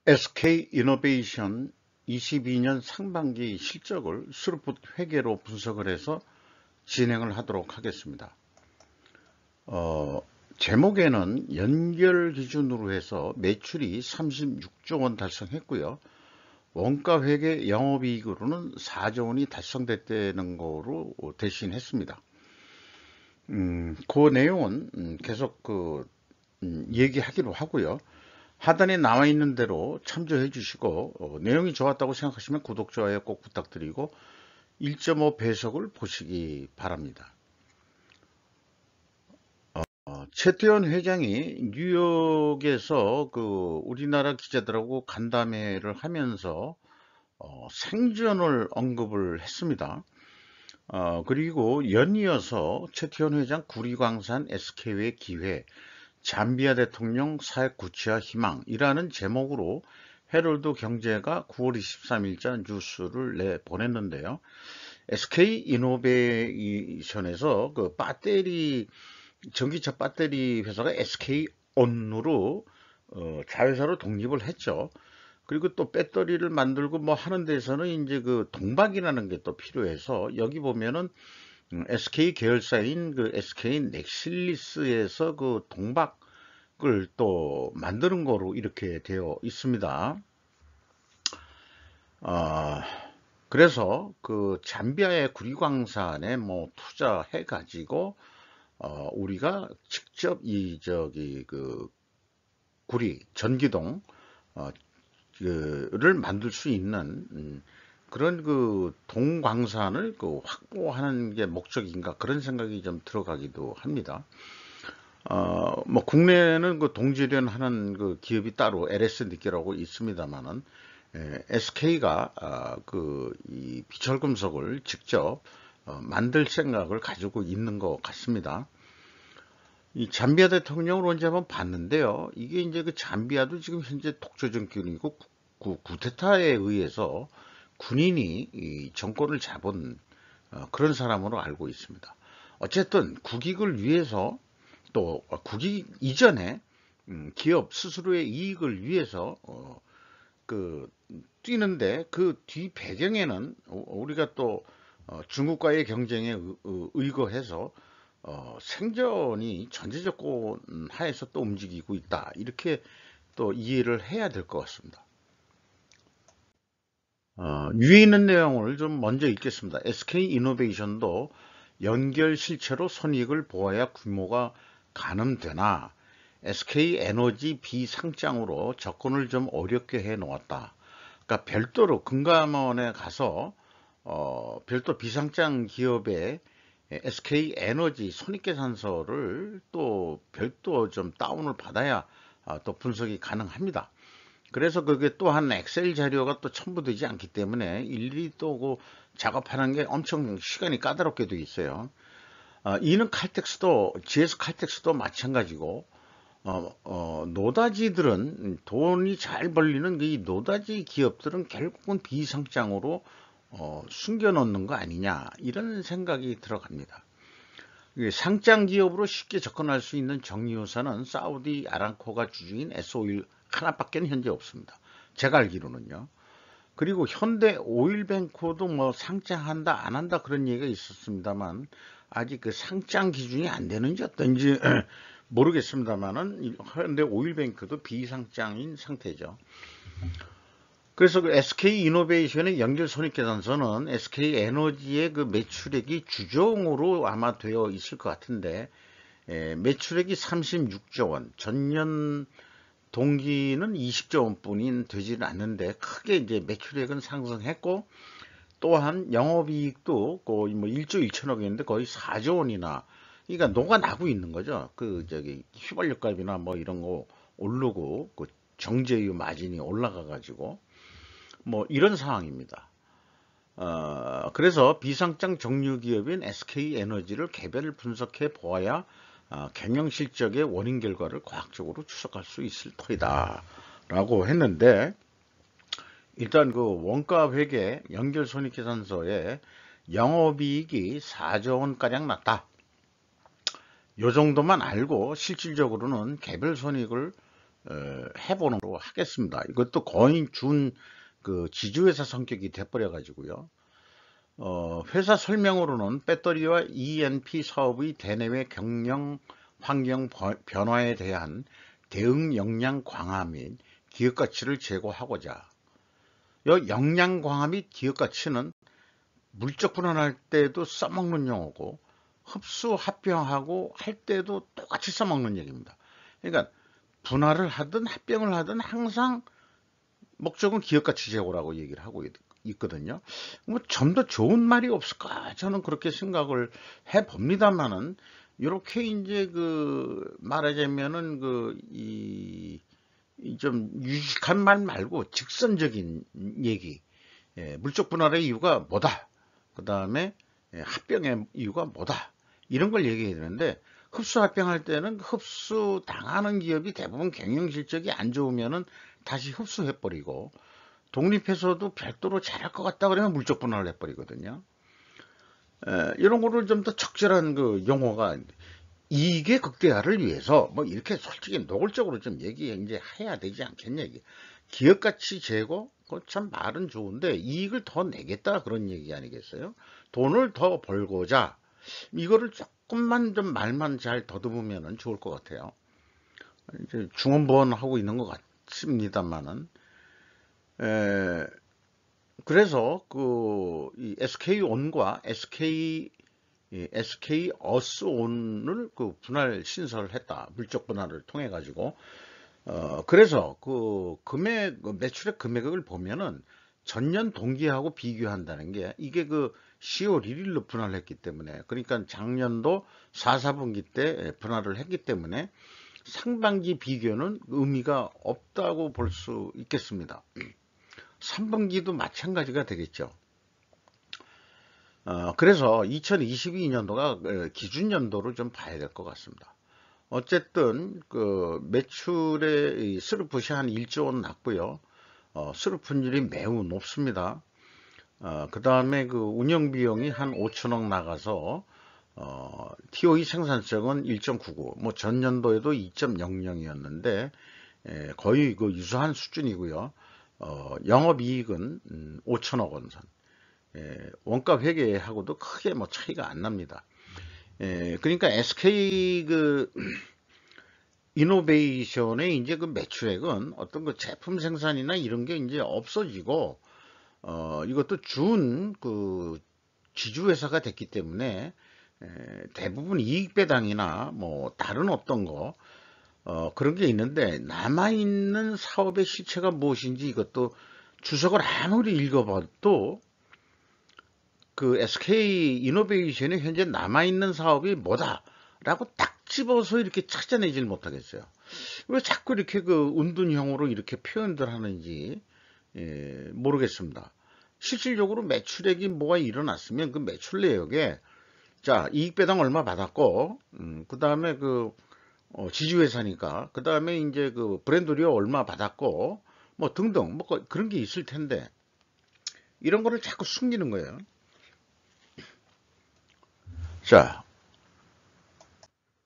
SK이노베이션 22년 상반기 실적을 스루풋 회계로 분석을 해서 진행을 하도록 하겠습니다. 제목에는 연결 기준으로 해서 매출이 36조 원 달성했고요. 원가 회계 영업이익으로는 4조 원이 달성됐다는 거로 대신했습니다. 그 내용은 계속 얘기하기로 하고요. 하단에 나와 있는 대로 참조해 주시고 내용이 좋았다고 생각하시면 구독, 좋아요 꼭 부탁드리고 1.5 배속을 보시기 바랍니다. 최태원 회장이 뉴욕에서 우리나라 기자들하고 간담회를 하면서 생전을 언급을 했습니다. 그리고 연이어서 최태원 회장 구리광산 SK의 기회, 잠비아 대통령 사회 구체화 희망이라는 제목으로 헤럴드 경제가 9월 23일자 뉴스를 내보냈는데요. SK 이노베이션에서 전기차 배터리 회사가 SK온으로 자회사로 독립을 했죠. 그리고 또 배터리를 만들고 뭐 하는 데서는 이제 동박이라는 게 또 필요해서 여기 보면은 SK 계열사인 SK 넥실리스에서 동박을 또 만드는 거로 이렇게 되어 있습니다. 그래서 잠비아의 구리광산에 뭐 투자해 가지고 우리가 직접 구리 전기동 를 만들 수 있는 그런 동광산을 확보하는 게 목적인가 그런 생각이 좀 들어가기도 합니다. 뭐 국내에는 동지련 하는 기업이 따로 LS 니켈이라고 있습니다만은 SK가 이 비철금속을 직접 만들 생각을 가지고 있는 것 같습니다. 이 잠비아 대통령을 언제 한번 봤는데요. 이게 이제 잠비아도 지금 현재 독재 정권이고 쿠데타에 의해서 군인이 이 정권을 잡은 그런 사람으로 알고 있습니다. 어쨌든 국익을 위해서 또 국익 이전에 기업 스스로의 이익을 위해서 뛰는데 그 뒤 배경에는 우리가 또 중국과의 경쟁에 의거해서 생존이 전제조건 하에서 또 움직이고 있다. 이렇게 또 이해를 해야 될 것 같습니다. 위에 있는 내용을 좀 먼저 읽겠습니다. SK이노베이션도 연결 실체로 손익을 보아야 규모가 가늠되나 SK에너지 비상장으로 접근을 좀 어렵게 해 놓았다. 그러니까 별도로 금감원에 가서 별도 비상장 기업의 SK에너지 손익계산서를 또 별도 좀 다운을 받아야 또 분석이 가능합니다. 그래서 그게 또한 엑셀 자료가 또 첨부되지 않기 때문에 일일이 또 작업하는 게 엄청 시간이 까다롭게 되어 있어요. 이는 칼텍스도 GS 칼텍스도 마찬가지고 노다지들은 돈이 잘 벌리는 이 노다지 기업들은 결국은 비상장으로 숨겨놓는 거 아니냐 이런 생각이 들어갑니다. 상장 기업으로 쉽게 접근할 수 있는 정유사는 사우디 아람코가 주주인 S-오일 하나밖에 현재 없습니다. 제가 알기로는요. 그리고 현대 오일뱅크도 뭐 상장한다 안 한다 그런 얘기가 있었습니다만 아직 상장 기준이 안 되는지 어떤지 모르겠습니다만은 현대 오일뱅크도 비상장인 상태죠. 그래서 SK이노베이션의 연결 손익계산서는 SK에너지의 매출액이 주종으로 아마 되어 있을 것 같은데 매출액이 36조 원, 전년 동기는 20조 원뿐인 되지는 않는데 크게 이제 매출액은 상승했고 또한 영업이익도 거의 1조 1천억이었는데 거의 4조 원이나 그러니까 녹아나고 있는 거죠. 휘발유 값이나 뭐 이런 거 오르고 정제유 마진이 올라가 가지고 뭐 이런 상황입니다. 그래서 비상장 정유기업인 SK에너지를 개별 분석해 보아야 경영 실적의 원인 결과를 과학적으로 추적할 수 있을 터이다 라고 했는데 일단 원가 회계 연결 손익계산서에 영업이익이 4조 원가량 났다. 요 정도만 알고 실질적으로는 개별 손익을 해보는 걸로 하겠습니다. 이것도 거의 그 지주회사 성격이 돼버려 가지고요. 회사 설명으로는 배터리와 ENP 사업의 대내외 경영 환경 변화에 대한 대응 역량 강화 및 기업 가치를 제고하고자. 이 역량 강화 및 기업 가치는 물적 분할할 때도 써먹는 용어고 흡수 합병하고 할 때도 똑같이 써먹는 얘기입니다. 그러니까 분할을 하든 합병을 하든 항상 목적은 기업 가치 제고라고 얘기를 하고 있거든요. 뭐 좀 더 좋은 말이 없을까 저는 그렇게 생각을 해 봅니다만은 이렇게 이제 그 말하자면은 좀 유식한 말 말고 직선적인 얘기, 물적 분할의 이유가 뭐다, 그 다음에 합병의 이유가 뭐다, 이런 걸 얘기해야 되는데, 흡수 합병할 때는 흡수 당하는 기업이 대부분 경영 실적이 안 좋으면은 다시 흡수해버리고, 독립해서도 별도로 잘할 것 같다 그러면 물적 분할을 해버리거든요. 이런 거를 좀 더 적절한 그 용어가, 이익의 극대화를 위해서 뭐 이렇게 솔직히 노골적으로 좀 얘기 이제 해야 되지 않겠냐. 이게 기업 가치 제고, 참 말은 좋은데 이익을 더 내겠다 그런 얘기 아니겠어요? 돈을 더 벌고자, 이거를 조금만 좀 말만 잘 더듬으면 좋을 것 같아요. 이제 중언부언하고 있는 것 같습니다만은, 그래서 이 SK온과 SK 어스온을 그 분할 신설을 했다. 물적 분할을 통해 가지고. 그래서 그 매출액 금액을 보면은 전년 동기하고 비교한다는 게, 이게 그 10월 1일로 분할을 했기 때문에, 그러니까 작년도 4, 4분기 때 분할을 했기 때문에 상반기 비교는 의미가 없다고 볼 수 있겠습니다. 3분기도 마찬가지가 되겠죠. 그래서 2022년도가 기준연도로 좀 봐야 될 것 같습니다. 어쨌든 그 매출의 스루풋이 한 1조 원 났고요. 스루풋율이 매우 높습니다. 그 다음에 그 운영 비용이 한 5천억 나가서 TOE 생산성은 1.99, 뭐 전년도에도 2.00이었는데 거의 그 유사한 수준이고요. 영업이익은 5천억 원 선. 원가 회계하고도 크게 뭐 차이가 안 납니다. 그러니까 SK 이노베이션의 이제 그 매출액은 어떤 그 제품 생산이나 이런 게 이제 없어지고, 이것도 그 지주회사가 됐기 때문에 대부분 이익 배당이나 뭐 다른 어떤 거, 그런 게 있는데, 남아있는 사업의 실체가 무엇인지 이것도 주석을 아무리 읽어봐도 그 SK 이노베이션이 현재 남아있는 사업이 뭐다라고 딱 집어서 이렇게 찾아내질 못하겠어요. 왜 자꾸 이렇게 그 은둔형으로 이렇게 표현들 하는지 모르겠습니다. 실질적으로 매출액이 뭐가 일어났으면 그 매출 내역에, 자, 이익배당 얼마 받았고, 그 다음에 지주회사니까, 그 다음에 이제 그 브랜드료 얼마 받았고, 뭐 등등, 뭐 그런 게 있을 텐데, 이런 거를 자꾸 숨기는 거예요. 자,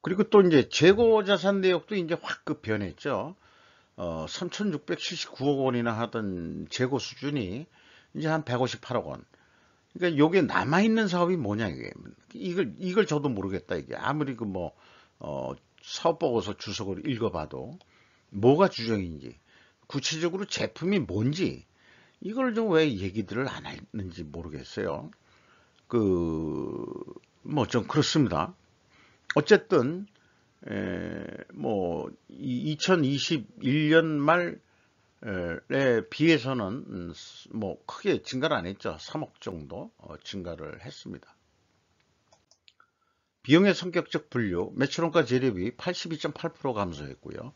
그리고 또 이제 재고 자산 내역도 이제 확 그 변했죠. 3,679억 원이나 하던 재고 수준이 이제 한 158억 원. 그러니까 요게 남아있는 사업이 뭐냐, 이게. 이걸 저도 모르겠다, 이게. 아무리 사업 보고서 주석을 읽어봐도 뭐가 주정인지, 구체적으로 제품이 뭔지, 이걸 좀 왜 얘기들을 안 하는지 모르겠어요. 뭐 좀 그렇습니다. 어쨌든, 뭐, 2021년 말에 비해서는 뭐 크게 증가를 안 했죠. 3억 정도 증가를 했습니다. 비용의 성격적 분류, 매출원가 재료비 82.8% 감소했고요.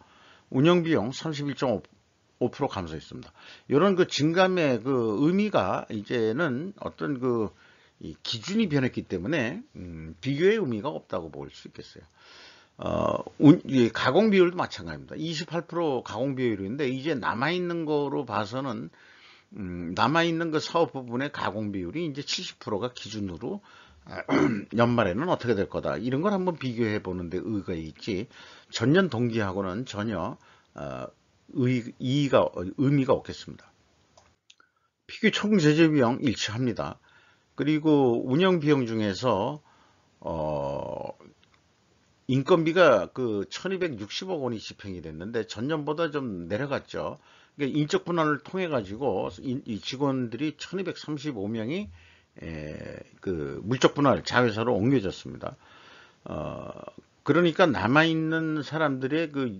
운영비용 31.5% 감소했습니다. 이런 그 증감의 그 의미가 이제는 어떤 이 기준이 변했기 때문에 비교의 의미가 없다고 볼 수 있겠어요. 가공 비율도 마찬가지입니다. 28% 가공 비율인데, 이제 남아있는 거로 봐서는 남아있는 그 사업 부분의 가공 비율이 이제 70%가 기준으로 연말에는 어떻게 될 거다, 이런 걸 한번 비교해 보는데 의의가 있지, 전년 동기하고는 전혀 의미가 없겠습니다. 피규 총 제재 비용 일치합니다. 그리고 운영 비용 중에서 인건비가 그 1260억 원이 집행이 됐는데 전년보다 좀 내려갔죠. 그러니까 인적 분할을 통해 가지고 이 직원들이 1235명이 그 물적 분할 자회사로 옮겨졌습니다. 그러니까 남아있는 사람들의 그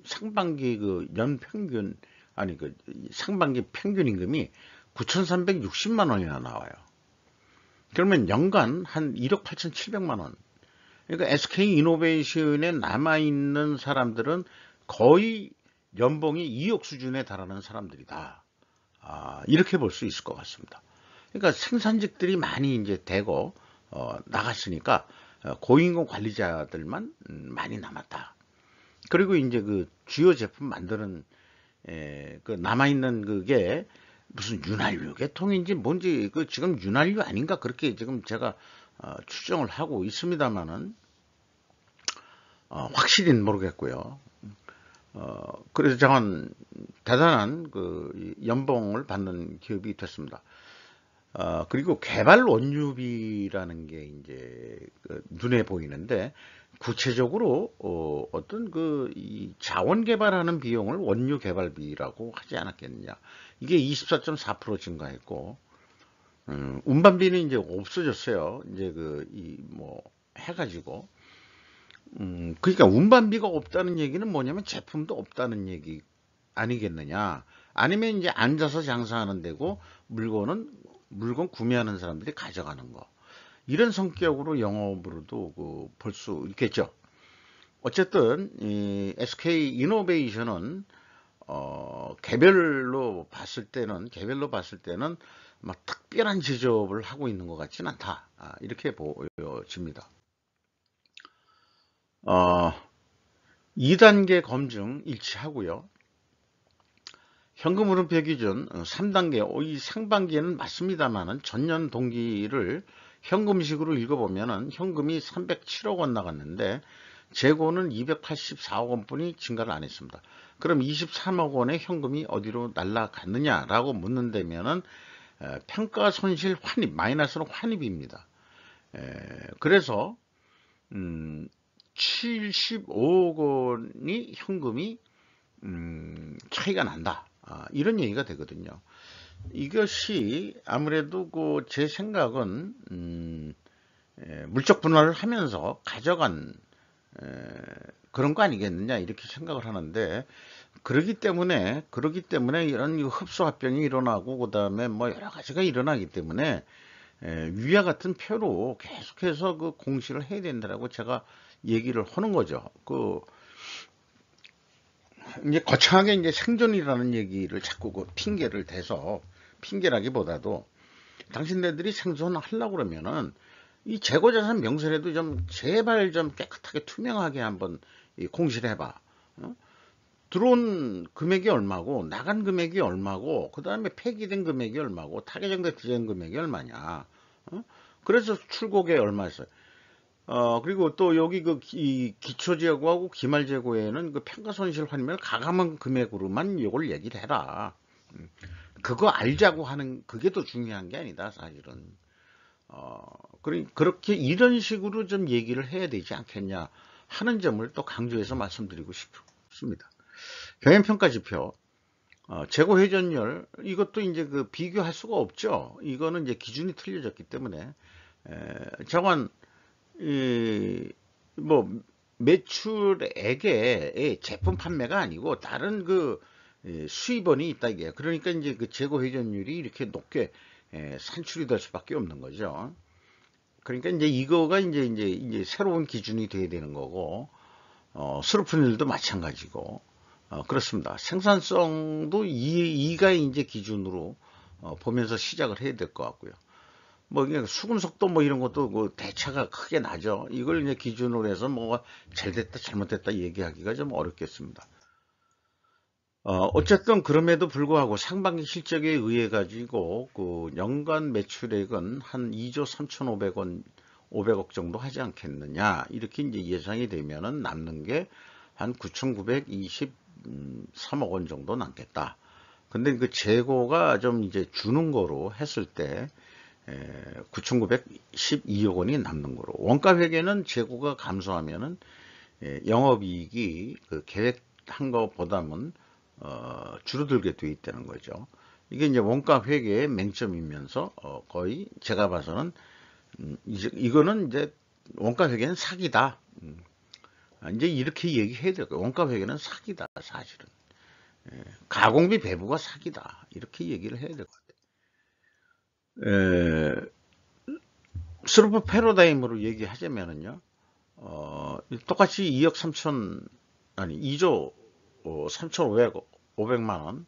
상반기 그 연평균, 아니 그 상반기 평균 임금이 9,360만 원이나 나와요. 그러면 연간 한 1억 8,700만 원. 그러니까 SK 이노베이션에 남아있는 사람들은 거의 연봉이 2억 수준에 달하는 사람들이다. 이렇게 볼 수 있을 것 같습니다. 그러니까 생산직들이 많이 이제 되고 나갔으니까 고임금 관리자들만 많이 남았다. 그리고 이제 그 주요 제품 만드는 그 남아있는 그게 무슨 윤활유 계통인지 뭔지 그 지금 윤활유 아닌가 그렇게 지금 제가 추정을 하고 있습니다만은 확실히는 모르겠고요. 그래서 저는 대단한 그 연봉을 받는 기업이 됐습니다. 그리고 개발 원유비라는 게 이제 그 눈에 보이는데 구체적으로 어떤 그 이 자원 개발하는 비용을 원유 개발비라고 하지 않았겠느냐. 이게 24.4% 증가했고 운반비는 이제 없어졌어요. 이제 그 이 뭐 해가지고 그러니까 운반비가 없다는 얘기는 뭐냐면 제품도 없다는 얘기 아니겠느냐. 아니면 이제 앉아서 장사하는 데고 물건 구매하는 사람들이 가져가는 거. 이런 성격으로 영업으로도 볼 수 있겠죠. 어쨌든 이 SK 이노베이션은 개별로 봤을 때는 막 특별한 제조업을 하고 있는 것 같지는 않다. 이렇게 보여집니다. 2단계 검증 일치하고요. 현금 흐름표 기준 3단계, 이 상반기에는 맞습니다만은 전년 동기를 현금식으로 읽어보면은 현금이 307억 원 나갔는데 재고는 284억 원뿐이 증가를 안 했습니다. 그럼 23억 원의 현금이 어디로 날아갔느냐라고 묻는다면은 평가 손실 환입, 마이너스는 환입입니다. 그래서 75억 원이 현금이 차이가 난다. 이런 얘기가 되거든요. 이것이 아무래도 제 생각은 물적 분할을 하면서 가져간 그런 거 아니겠느냐 이렇게 생각을 하는데 그러기 때문에 이런 흡수 합병이 일어나고 그다음에 뭐 여러 가지가 일어나기 때문에 위와 같은 표로 계속해서 그 공시를 해야 된다라고 제가 얘기를 하는 거죠. 이제 거창하게 이제 생존이라는 얘기를 자꾸 핑계를 대서 핑계라기보다도 당신네들이 생존하려고 그러면은 이 재고자산 명세라도 좀 제발 좀 깨끗하게 투명하게 한번 공시를 해봐. 들어온 금액이 얼마고 나간 금액이 얼마고 그 다음에 폐기된 금액이 얼마고 타개정된 금액이 얼마냐. 그래서 출고에 얼마였어요. 그리고 또 여기 이 기초재고하고 기말재고에는 그 평가손실 환입을 가감한 금액으로만 이걸 얘기를 해라. 그거 알자고 하는 그게 더 중요한 게 아니다, 사실은. 그렇게 이런 식으로 좀 얘기를 해야 되지 않겠냐 하는 점을 또 강조해서 말씀드리고 싶습니다. 경영평가지표, 재고 회전율, 이것도 이제 비교할 수가 없죠. 이거는 이제 기준이 틀려졌기 때문에, 저건, 뭐 매출액에 제품 판매가 아니고 다른 수입원이 있다 이게. 그러니까 이제 재고 회전율이 이렇게 높게 산출이 될 수밖에 없는 거죠. 그러니까 이제 이거가 이제 새로운 기준이 돼야 되는 거고, 수로품일도 마찬가지고, 그렇습니다. 생산성도 이가 이제 기준으로 보면서 시작을 해야 될 것 같고요. 뭐 그냥 수금 속도 뭐 이런 것도 대차가 크게 나죠. 이걸 이제 기준으로 해서 뭐가 잘 됐다 잘못됐다 얘기하기가 좀 어렵겠습니다. 어쨌든 그럼에도 불구하고 상반기 실적에 의해 가지고 연간 매출액은 한 2조 3,500억 정도 하지 않겠느냐 이렇게 이제 예상이 되면은 남는 게 한 9,920 3억 원 정도 남겠다. 근데 그 재고가 좀 이제 주는 거로 했을 때 9,912억 원이 남는 거로. 원가 회계는 재고가 감소하면은 영업이익이 그 계획한 것보다는 줄어들게 돼 있다는 거죠. 이게 이제 원가 회계의 맹점이면서 거의 제가 봐서는 이거는 이제 원가 회계는 사기다. 이제 이렇게 얘기해야 될 거예요. 원가 회계는 사기다, 사실은. 가공비 배부가 사기다. 이렇게 얘기를 해야 될 것 같아요. 스루프 패러다임으로 얘기하자면은요, 똑같이 2억 3천, 아니, 2조 3,500억, 500만 원,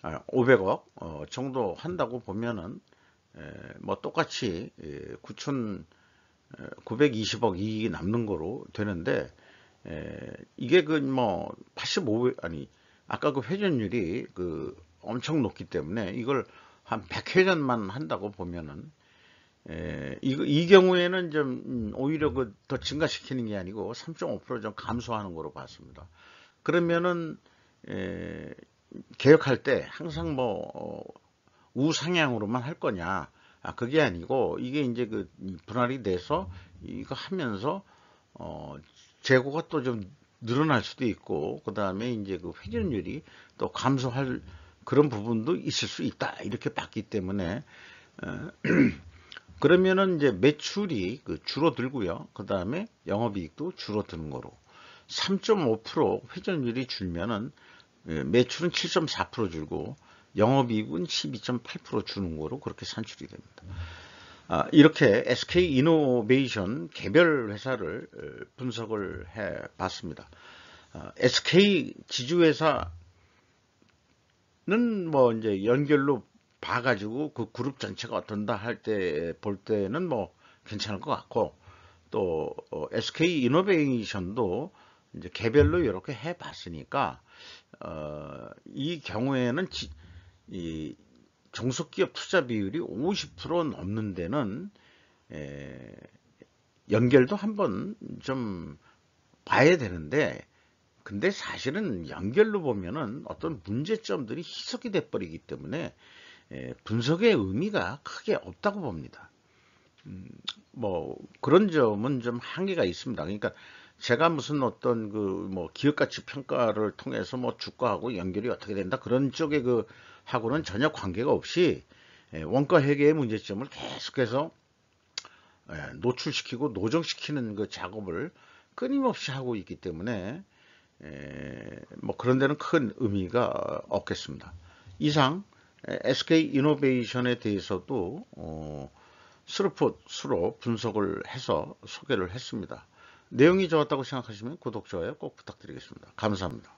500억 정도 한다고 보면은, 뭐 똑같이 9,920억 이익이 남는 거로 되는데, 이게 그 뭐 85, 아니, 아까 그 회전율이 그 엄청 높기 때문에 이걸 한 100회전만 한다고 보면은 이 경우에는 좀 오히려 그 더 증가시키는 게 아니고 3.5%좀 감소하는 거로 봤습니다. 그러면은 개혁할 때 항상 뭐 우상향으로만 할 거냐? 그게 아니고 이게 이제 그 분할이 돼서 이거 하면서 재고가 또 좀 늘어날 수도 있고 그 다음에 이제 그 회전율이 또 감소할 그런 부분도 있을 수 있다 이렇게 봤기 때문에 그러면은 이제 매출이 그 줄어들고요. 그 다음에 영업이익도 줄어드는 거로 3.5% 회전율이 줄면은 매출은 7.4% 줄고 영업이익은 12.8% 주는 거로 그렇게 산출이 됩니다. 이렇게 SK 이노베이션 개별 회사를 분석을 해 봤습니다. SK 지주회사는 뭐 이제 연결로 봐가지고 그 그룹 전체가 어떤다 할 때 볼 때는 뭐 괜찮을 것 같고 또 SK 이노베이션도 이제 개별로 이렇게 해 봤으니까 이 경우에는 이 종속기업 투자 비율이 50% 넘는 데는 연결도 한번 좀 봐야 되는데 근데 사실은 연결로 보면은 어떤 문제점들이 희석이 돼 버리기 때문에 분석의 의미가 크게 없다고 봅니다. 뭐 그런 점은 좀 한계가 있습니다. 그러니까 제가 무슨 어떤 그 뭐 기업 가치 평가를 통해서 뭐 주가하고 연결이 어떻게 된다 그런 쪽에 그 하고는 전혀 관계가 없이 원가 회계의 문제점을 계속해서 노출시키고 노정시키는 그 작업을 끊임없이 하고 있기 때문에 뭐 그런 데는 큰 의미가 없겠습니다. 이상 SK 이노베이션에 대해서도 스루포스로 분석을 해서 소개를 했습니다. 내용이 좋았다고 생각하시면 구독, 좋아요 꼭 부탁드리겠습니다. 감사합니다.